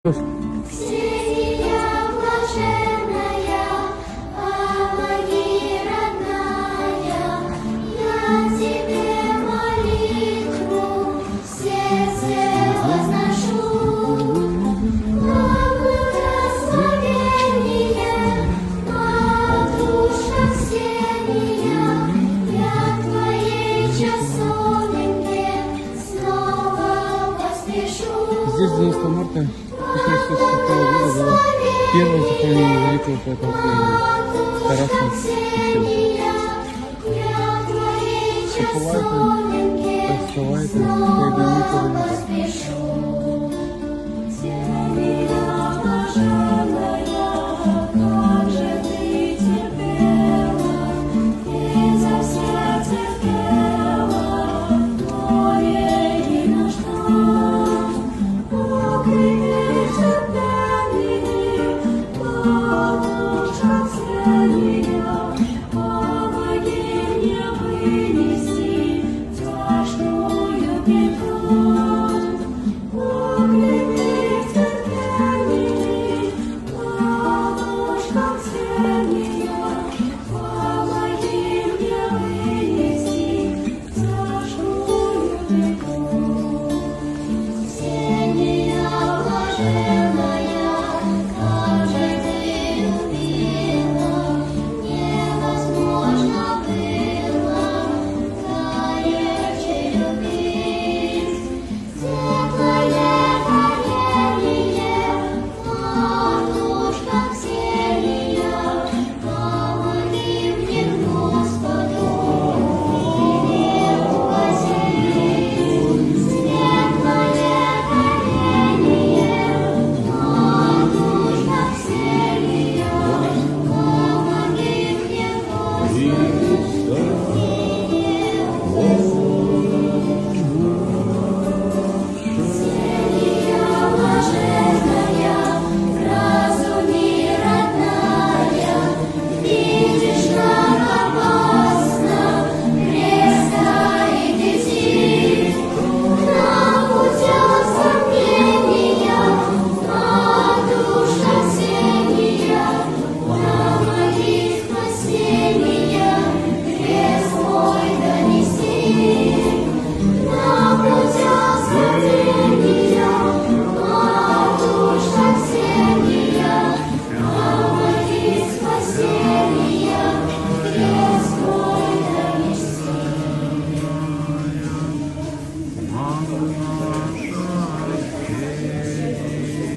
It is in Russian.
Ксения блаженная, помоги, родная, я тебе молитву в сердце возношу. Благословения, матушка Ксения, я твоей часовеньке снова поспешу. Здесь 90 марта 1906 года было первое захоронение великого поэта Украины Тараса Шевченка. Посылайте, посылайте,